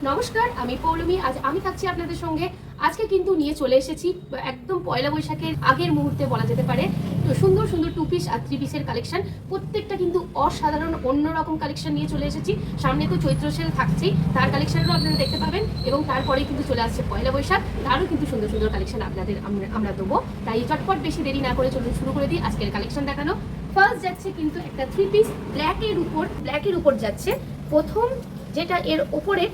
নমস্কার, আমি পৌলমী। আজ আমি থাকছি আপনাদের সঙ্গে। আজকে কিন্তু নিয়ে চলে এসেছি একদম পয়লা বৈশাখের আগের মুহূর্তে বলা যেতে পারে তো সুন্দর সুন্দর 2 পিস আর 3 পিসের কালেকশন। প্রত্যেকটা কিন্তু অসাধারণ অন্যরকম কালেকশন নিয়ে চলে এসেছি। সামনে তো চৈত্র সেল থাকছেই, তার কালেকশনও আপনারা দেখতে পাবেন এবং তারপরে কিন্তু চলে আসছে পয়লা বৈশাখ, তারও কিন্তু সুন্দর সুন্দর কালেকশন আপনাদের আমরা দেবো। তাই চটপট বেশি দেরি না করে চলুন শুরু করে দিই আজকের কালেকশন দেখানো। ফার্স্ট যাচ্ছে কিন্তু একটা 3 পিস ব্ল্যাকের উপর যাচ্ছে। প্রথম যেটা এর ওপরে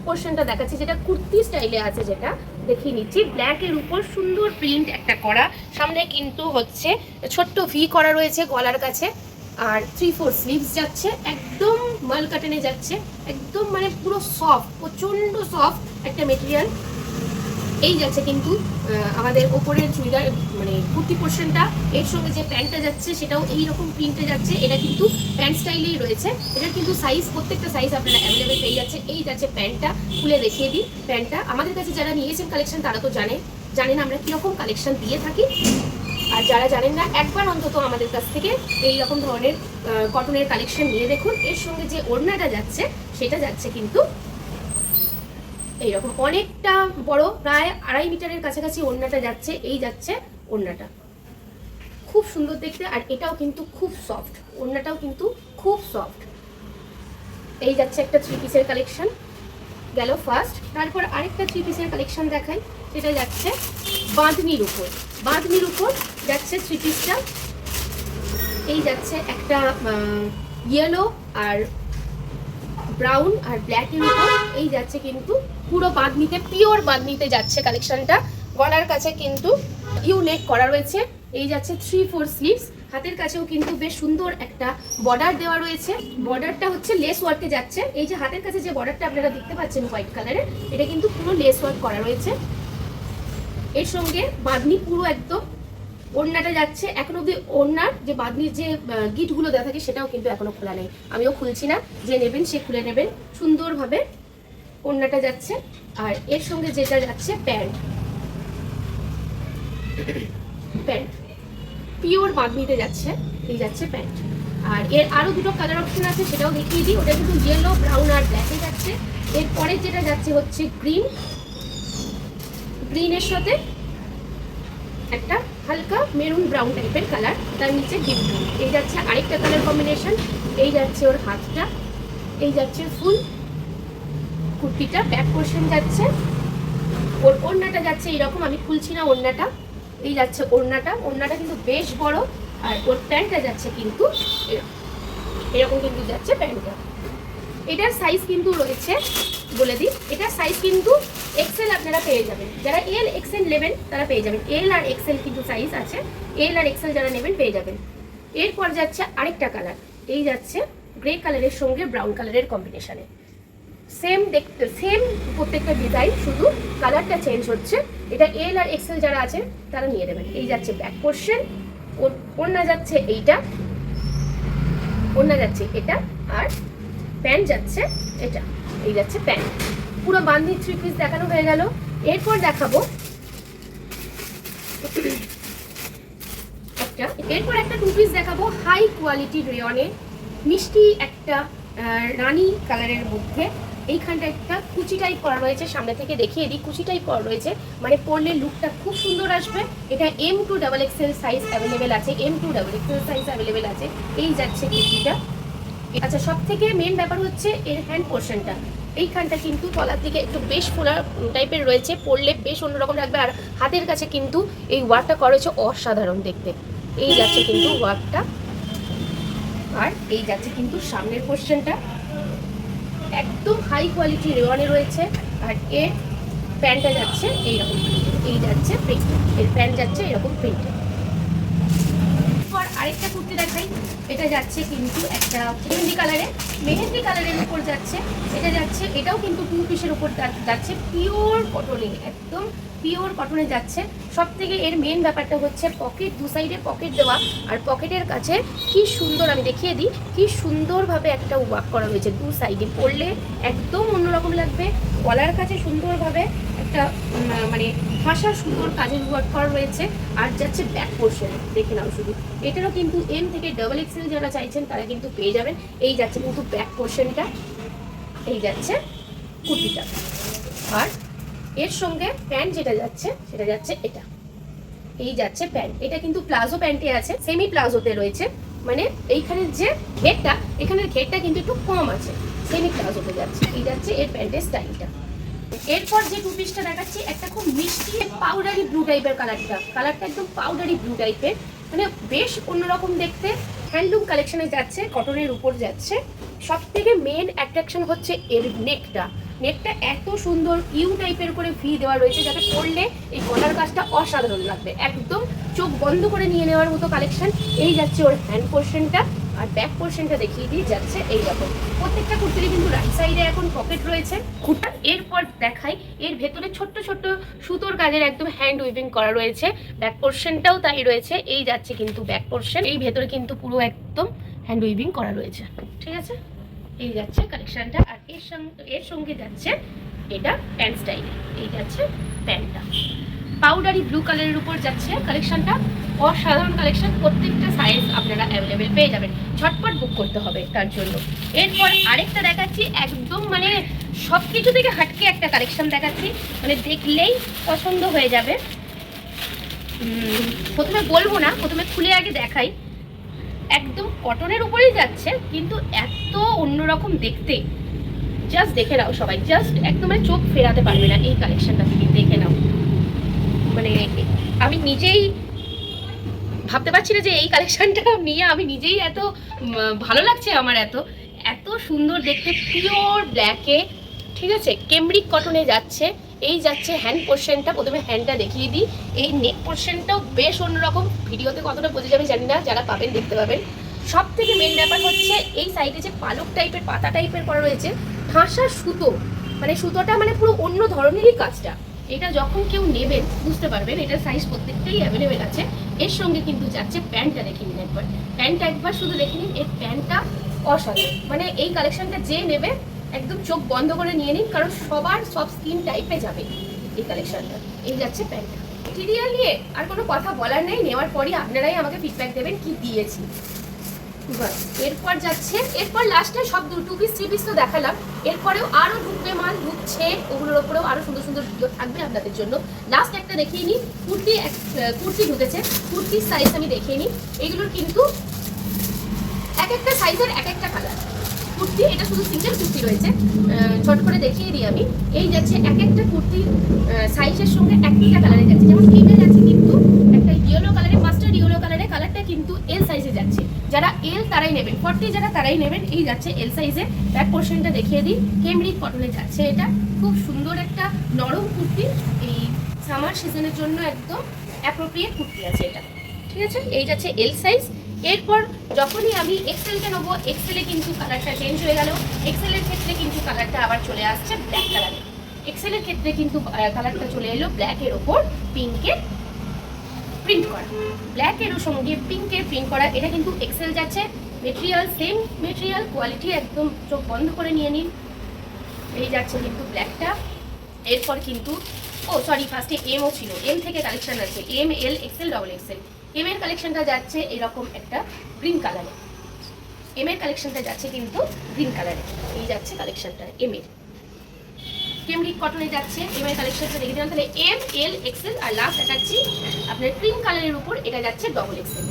পোর্শনটা দেখাচ্ছি, যেটা কুর্তি স্টাইলে আছে, যেটা দেখিয়ে নিচ্ছি। ব্ল্যাকের উপর সুন্দর প্রিন্ট একটা করা, সামনে কিন্তু হচ্ছে ছোট্ট ভি করা রয়েছে গলার কাছে, আর 3/4 স্লিভস যাচ্ছে, একদম মাল কাটনে যাচ্ছে, একদম মানে পুরো সফট, প্রচন্ড সফট একটা মেটেরিয়াল। এই যাচ্ছে কিন্তু আমাদের ওপরের চুড়িদার মানে কুর্তি পোর্শনটা, এর সঙ্গে যে প্যান্টটা যাচ্ছে সেটাও এইরকম প্রিন্টে যাচ্ছে। এটা কিন্তু প্যান্ট স্টাইলেই রয়েছে। এটা কিন্তু সাইজ, প্রত্যেকটা সাইজ আপনারা অ্যাভেলেবেল পেয়ে যাচ্ছে। এই যাচ্ছে প্যান্টটা, খুলে দেখিয়ে দিই প্যান্টটা। আমাদের কাছে যারা নিয়েছেন কালেকশন তারা তো জানেন আমরা কীরকম কালেকশন দিয়ে থাকি, আর যারা জানেন না একবার অন্তত আমাদের কাছ থেকে এইরকম ধরনের কটনের কালেকশন নিয়ে দেখুন। এর সঙ্গে যে ওড়নাটা যাচ্ছে সেটা যাচ্ছে কিন্তু এইরকম অনেকটা বড়, প্রায় 2.5 মিটারের কাছাকাছি ওড়নাটা যাচ্ছে। এই যাচ্ছে ওড়নাটা, খুব সুন্দর দেখতে, আর এটাও কিন্তু খুব সফট, ওড়নাটাও কিন্তু খুব সফট। এই যাচ্ছে একটা 3 পিসের কালেকশন গেল ফার্স্ট। তারপর আরেকটা 3 পিসের কালেকশন দেখাই, সেটা যাচ্ছে বাঁধনির উপর যাচ্ছে 3 পিসটা। এই যাচ্ছে একটা ইয়েলো আর ব্রাউন আর ব্ল্যাকের উপর। এই যাচ্ছে কিন্তু পুরো বাঁধনিতে, পিওর বাঁধনিতে যাচ্ছে কালেকশনটা। গলার কাছে কিন্তু ইউ নেক করা রয়েছে। এই যাচ্ছে 3/4 স্লিভস, হাতের কাছেও কিন্তু বেশ সুন্দর একটা বর্ডার দেওয়া রয়েছে। বর্ডারটা হচ্ছে লেস ওয়ার্কে যাচ্ছে। এই যে হাতের কাছে যে বর্ডারটা আপনারা দেখতে পাচ্ছেন হোয়াইট কালারের, এটা কিন্তু পুরো লেস ওয়ার্ক করা রয়েছে। এর সঙ্গে বাঁধনি পুরো একদম। ওড়নাটা যাচ্ছে, এখন অব্দি ওড়নার যে বাঁধনির যে গিটগুলো দেওয়া থাকে সেটাও কিন্তু এখনো খোলা নেই, আমিও খুলছি না, যে নেবেন সে খুলে নেবেন। সুন্দরভাবে ওড়নাটা যাচ্ছে, আর এর সঙ্গে যেটা যাচ্ছে প্যান্ট পিওর বাঁধনিতে যাচ্ছে। এই যাচ্ছে প্যান্ট, আর এর আরো দুটো কালার অপশন আছে, সেটাও দেখিয়ে দিই। ওটা কিন্তু ইয়েলো, ব্রাউন আর ব্ল্যাকে যাচ্ছে। এরপরে যেটা যাচ্ছে হচ্ছে গ্রিনের সাথে একটা হালকা মেরুন ব্রাউন টাইপের কালার, তার নিচে ডিপ ব্লু। এই যাচ্ছে আরেকটা কালার কম্বিনেশন। এই যাচ্ছে ওর হাতটা, এই যাচ্ছে ফুল কুর্তিটা, ব্যাক পোর্শন যাচ্ছে। ওর ওড়নাটা যাচ্ছে এরকম, আমি খুলছি না ওড়নাটা। এই যাচ্ছে ওড়নাটা কিন্তু বেশ বড়, আর ওর প্যান্টটা যাচ্ছে কিন্তু এরকম কিন্তু যাচ্ছে প্যান্টটা। এটার সাইজ কিন্তু রয়েছে, বলে দিই, এটার সাইজ কিন্তু এক্সেল আপনারা পেয়ে যাবেন। যারা এল এক্সেল নেবেন তারা পেয়ে যাবেন। এল আর এক্সেল কিন্তু সাইজ আছে, এল আর এক্সেল যারা নেবেন পেয়ে যাবেন। এরপর যাচ্ছে আরেকটা কালার, এই যাচ্ছে গ্রে কালারের সঙ্গে ব্রাউন কালারের কম্বিনেশনে। সেম দেখতে, সেম প্রত্যেকটা ডিজাইন, শুধু কালারটা চেঞ্জ হচ্ছে। এটা এল আর এক্সেল যারা আছে তারা নিয়ে নেবেন। এই যাচ্ছে ব্যাক পোর্শন, ওড়না যাচ্ছে এইটা, ওড়না যাচ্ছে এটা, আর প্যান্ট যাচ্ছে এটা। এই যাচ্ছে প্যান্ট। পুরো বাঁধনি 3 পিস দেখানো হয়ে গেল। এরপর দেখাবো একটা 2 পিস দেখাবো হাই কোয়ালিটি রেয়নে, মিষ্টি একটা রানী কালারের মধ্যে। এইখানটা একটা কুচি টাইপ করা রয়েছে, সামনে থেকে দেখিয়ে দিই, কুচি টাইপ করা রয়েছে, মানে পরলে লুকটা খুব সুন্দর আসবে। এটা M2XXL সাইজ অ্যাভেলেবেল আছে, M2XXL সাইজ অ্যাভেলেবেল আছে। এই যাচ্ছে কুচিটা। আচ্ছা, সব থেকে মেন ব্যাপার হচ্ছে এর হ্যান্ড পোর্শনটা। এইখানটা কিন্তু তলার দিকে একটু বেশ ফোলা টাইপের রয়েছে, পরলে বেশ অন্যরকম লাগবে। আর হাতের কাছে কিন্তু এই ওয়ার্কটা করা হয়েছে অসাধারণ দেখতে। এই যাচ্ছে কিন্তু ওয়ার্কটা, আর এই যাচ্ছে কিন্তু সামনের পোর্শনটা, একদম হাই কোয়ালিটি রেওয়ানে রয়েছে। আর এর প্যান্টটা যাচ্ছে এইরকম, এই যাচ্ছে প্রিন্ট, এর প্যান্ট যাচ্ছে এরকম প্রিন্ট। আরেকটা কুর্তি দেখাই, এটা যাচ্ছে কিন্তু একটা মেহেন্দি কালারের উপর যাচ্ছে। এটা যাচ্ছে, এটাও কিন্তু 2 পিসের উপর যাচ্ছে, পিওর কটনে, একদম পিওর কটনে যাচ্ছে। সব থেকে এর মেন ব্যাপারটা হচ্ছে পকেট, 2 সাইডে পকেট দেওয়া, আর পকেটের কাছে কি সুন্দর, আমি দেখিয়ে দিই, কি সুন্দরভাবে একটা ওয়ার্ক করা রয়েছে 2 সাইডে, পরলে একদম অন্যরকম লাগবে। গলার কাছে সুন্দরভাবে একটা মানে ভাষা সুন্দর কাজের ওয়ার্ক করা রয়েছে। আর যাচ্ছে ব্যাক পোর্শন, দেখে নাও শুধু, এটারও কিন্তু M থেকে XXL যারা চাইছেন তারা কিন্তু পেয়ে যাবেন। এই যাচ্ছে কিন্তু ব্যাক পোর্শনটা, এই যাচ্ছে কুর্তিটা। আর এর সঙ্গে প্যান্ট যেটা যাচ্ছে সেটা যাচ্ছে এটা, এই যাচ্ছে প্যান্ট। এটা কিন্তু প্লাজো প্যান্টে আছে, সেমি প্লাজোতে রয়েছে, মানে এইখানের যে ঘেরটা, এখানের ঘেরটা কিন্তু একটু কম আছে, সেমি প্লাজোতে যাচ্ছে। এই যাচ্ছে এর প্যান্টের স্টাইলটা। এরপর যে টু পিসটা দেখাচ্ছি, একটা খুব মিষ্টি পাউডারি ব্লু টাইপের কালারটা একদম পাউডারি ব্লু টাইপের, মানে বেশ অন্যরকম দেখতে। হ্যান্ডলুম কালেকশনে যাচ্ছে, কটনের উপর যাচ্ছে। সব থেকে মেন অ্যাট্রাকশন হচ্ছে এর নেকটা এত সুন্দর ইউ টাইপের করে ভি দেওয়া রয়েছে, যাতে পরলে এই গলার কাজটা অসাধারণ লাগবে, একদম চোখ বন্ধ করে নিয়ে নেওয়ার মতো কালেকশন। এই যাচ্ছে ওর হ্যান্ড পোর্শনটা, আর ব্যাক পোর্শনটা দেখিয়ে দিয়ে যাচ্ছে এইরকম। প্রত্যেকটা কুর্তিরই কিন্তু রাইট সাইডে এখন পকেট রয়েছে। এরপর দেখাই, এর ভেতরে ছোট্ট ছোট্ট সুতোর কাজের একদম হ্যান্ড উইভিং করা রয়েছে, ব্যাক পোর্শনটাও তাই রয়েছে। এই যাচ্ছে কিন্তু ব্যাক পোর্শন, এই ভেতরে কিন্তু পুরো একদম হ্যান্ড উইভিং করা রয়েছে, ঠিক আছে। এই যাচ্ছে কালেকশনটা। আর এর সঙ্গে যাচ্ছে এটা প্যান্ট স্টাইল, এই যাচ্ছে প্যান্টটা পাউডারি ব্লু কালারের উপর যাচ্ছে কালেকশনটা। অসাধারণ কালেকশন, প্রত্যেকটা সাইজ আপনারা অ্যাভেলেবেল পেয়ে যাবেন, ঝটপট বুক করতে হবে তার জন্য। এরপর আরেকটা দেখাচ্ছি, একদম মানে সব কিছু থেকে হাটকে একটা কালেকশন দেখাচ্ছি, মানে দেখলেই পছন্দ হয়ে যাবে। প্রথমে বলবো না, প্রথমে খুলে আগে দেখাই। একদম কটনের উপরেই যাচ্ছে, কিন্তু এত অন্যরকম দেখতে, জাস্ট দেখে নাও সবাই, জাস্ট একদম মানে চোখ ফেরাতে পারবে না এই কালেকশনটা থেকে, দেখে নাও। মানে আমি নিজেই ভাবতে পারছি না যে এই কালেকশনটা নিয়ে আমি নিজেই এত ভালো লাগছে আমার, এত সুন্দর দেখতে, পিওর ব্ল্যাকে, ঠিক আছে, কেমব্রিক কটনে যাচ্ছে। এই যাচ্ছে হ্যান্ড পোর্শনটা, প্রথমে হ্যান্ডটা দেখিয়ে দিই। এই নেক পোর্শনটাও বেশ অন্যরকম, ভিডিওতে কতটা বোঝা যাবে জানি না, যারা পাবেন দেখতে পাবেন। সব থেকে মেন ব্যাপার হচ্ছে এই সাইডে যে পালক টাইপের পাতা টাইপের করা রয়েছে, ঠাসা সুতো, মানে সুতোটা মানে পুরো অন্য ধরনেরই কাজটা। এটা যখন কেউ নেবেন বুঝতে পারবেন, এটার সাইজ প্রত্যেকটাই অ্যাভেলেবেল আছে। এর সঙ্গে কিন্তু যাচ্ছে প্যান্টটা, দেখে নিন একবার, প্যান্টটা একবার শুধু দেখে নিন, এর প্যান্টটা অসাধারণ। মানে এই কালেকশনটা যে নেবে একদম চোখ বন্ধ করে নিয়ে নিন, কারণ সবার সব স্কিন টাইপে যাবে এই কালেকশনটা। এই যাচ্ছে প্যান্টটা। টিডিএল নিয়ে আর কোনো কথা বলার নেই, নেওয়ার পরই আপনারাই আমাকে ফিডব্যাক দেবেন কি দিয়েছি। এরপর যাচ্ছে, এরপর লাস্টে সব টু পিস থ্রি পিস তো দেখালাম, এরপরেও আরো ঢুকবে মাল, ঢুকছে, ওগুলোর ওপরেও আরো সুন্দর সুন্দর ভিডিও থাকবে আপনাদের জন্য। লাস্ট একটা দেখিয়ে নিই, কুর্তি ঢুকেছে, কুর্তির সাইজ আমি দেখিয়ে নিই। এগুলোর কিন্তু এক একটা সাইজের এক একটা কালার কুর্তি, এটা শুধু সিঙ্গেল কুর্তি রয়েছে, ছোট করে দেখিয়ে দিই আমি। এই যাচ্ছে এক একটা কুর্তির সাইজের সঙ্গে একটা কালারে যাচ্ছে, যেমন এইটা যাচ্ছে কিন্তু একটা ইয়েলো কালারে, মাস্টার্ড ইয়েলো কালারে, কালারটা কিন্তু এল সাইজে যাচ্ছে। যারা এল তারাই নেবেন, 40 যারা তারাই নেবেন। এই যাচ্ছে এল সাইজে, ব্যাক পোর্শনটা দেখিয়ে দিই, কেমব্রিক কটনে যাচ্ছে। এটা খুব সুন্দর একটা নরম কুর্তি, এই সামার সিজনের জন্য একদম অ্যাপ্রোপ্রিয়েট কুর্তি আছে এটা, ঠিক আছে। এই যাচ্ছে এল সাইজ। এরপর যখনই আমি এক্সেলটা নেবো, এক্সেলে কিন্তু কালারটা চেঞ্জ হয়ে গেল। এক্সেলের ক্ষেত্রে কিন্তু কালারটা আবার চলে আসছে ব্ল্যাক কালারে। এক্সেলের ক্ষেত্রে কিন্তু কালারটা চলে এলো ব্ল্যাকের ওপর পিঙ্কের প্রিন্ট করা, ব্ল্যাকের সঙ্গে পিঙ্কের প্রিন্ট করা। এটা কিন্তু এক্সেল যাচ্ছে, মেটেরিয়াল সেম মেটেরিয়াল, কোয়ালিটি একদম চোখ বন্ধ করে নিয়ে নিন। এই যাচ্ছে কিন্তু ব্ল্যাকটা। এরপর কিন্তু ফার্স্টে এমও ছিল, এম থেকে কালেকশন আছে, এম, এল, এক্সেল, ডবল এক্সেল। এম এর কালেকশনটা যাচ্ছে এরকম একটা গ্রিন কালারে, এম এর কালেকশনটা যাচ্ছে কিন্তু গ্রিন কালারে। এই যাচ্ছে কালেকশনটা এম এর, কেমব্রিক কটনে যাচ্ছে। এম এর কালেকশনটা দেখে দিলাম, তাহলে এম, এল, এক্সেল, আর লাস্ট দেখাচ্ছি আপনার ক্রিম কালারের উপর, এটা যাচ্ছে ডবল এক্সেল।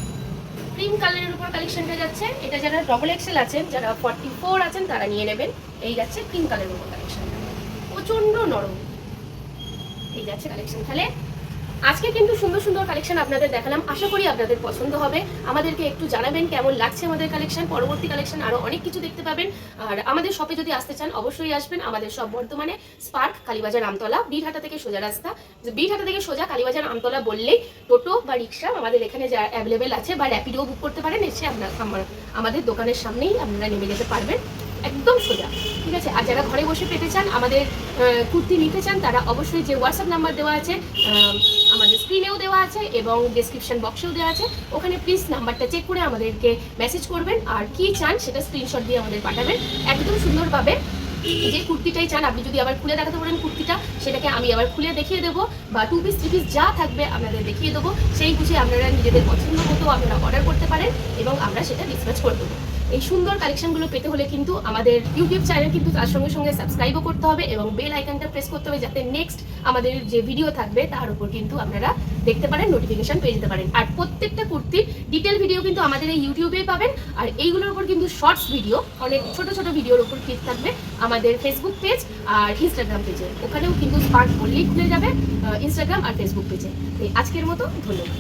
ক্রিম কালারের উপর কালেকশনটা যাচ্ছে, এটা যারা ডবল এক্সেল আছেন, যারা 44 আছেন তারা নিয়ে নেবেন। এই যাচ্ছে ক্রিম কালারের উপর কালেকশনটা, প্রচন্ড নরম। এই যাচ্ছে কালেকশন। তাহলে আজকে কিন্তু সুন্দর সুন্দর কালেকশন আপনাদের দেখালাম, আশা করি আপনাদের পছন্দ হবে। আমাদেরকে একটু জানাবেন কেমন লাগছে আমাদের কালেকশন। পরবর্তী কালেকশন আরো অনেক কিছু দেখতে পাবেন। আর আমাদের শপে যদি আসতে চান অবশ্যই আসবেন। আমাদের শপ বর্তমানে স্পার্ক, কালীবাজার, আমতলা, বীরহাটা থেকে সোজা রাস্তা। বীরহাটা থেকে সোজা কালীবাজার, আমতলা বললেই টোটো বা রিক্সা আমাদের এখানে যা অ্যাভেলেবেল আছে, বা র্যাপিডো বুক করতে পারেন, এসে আমাদের দোকানের সামনেই আপনারা নেমে যেতে পারবেন, একদম সোজা, ঠিক আছে। আর যারা ঘরে বসে পেতে চান, আমাদের কুর্তি নিতে চান, তারা অবশ্যই যে হোয়াটসঅ্যাপ নাম্বার দেওয়া আছে, আমাদের স্ক্রিনেও দেওয়া আছে এবং ডেসক্রিপশন বক্সেও দেওয়া আছে, ওখানে প্লিজ নাম্বারটা চেক করে আমাদেরকে মেসেজ করবেন। আর কি চান সেটা স্ক্রিনশট দিয়ে আমাদের পাঠাবেন, একদম সুন্দরভাবে। যে কুর্তিটাই চান, আপনি যদি আবার খুলে দেখাতে পারেন কুর্তিটা, সেটাকে আমি আবার খুলে দেখিয়ে দেবো, বা টু পিস থ্রি পিস যা থাকবে আপনাদের দেখিয়ে দেবো। সেই বুঝে আপনারা নিজেদের পছন্দ মতো আপনারা অর্ডার করতে পারেন এবং আমরা সেটা ডিসপ্যাচ করে দেবো। এই সুন্দর কালেকশনগুলো পেতে হলে কিন্তু আমাদের ইউটিউব চ্যানেল কিন্তু তার সঙ্গে সঙ্গে সাবস্ক্রাইবও করতে হবে এবং বেল আইকনটা প্রেস করতে হবে, যাতে নেক্সট আমাদের যে ভিডিও থাকবে তার উপর কিন্তু আপনারা দেখতে পারেন, নোটিফিকেশন পেয়ে যেতে পারেন। আর প্রত্যেকটা কুর্তির ডিটেল ভিডিও কিন্তু আমাদের এই ইউটিউবেই পাবেন। আর এইগুলোর উপর কিন্তু শর্টস ভিডিও, অনেক ছোট ছোট ভিডিওর উপর ক্লিক থাকবে আমাদের ফেসবুক পেজ আর ইনস্টাগ্রাম পেজে। ওখানেও কিন্তু স্পার্ক বললেই খুলে যাবে ইনস্টাগ্রাম আর ফেসবুক পেজে। আজকের মতো ধন্যবাদ।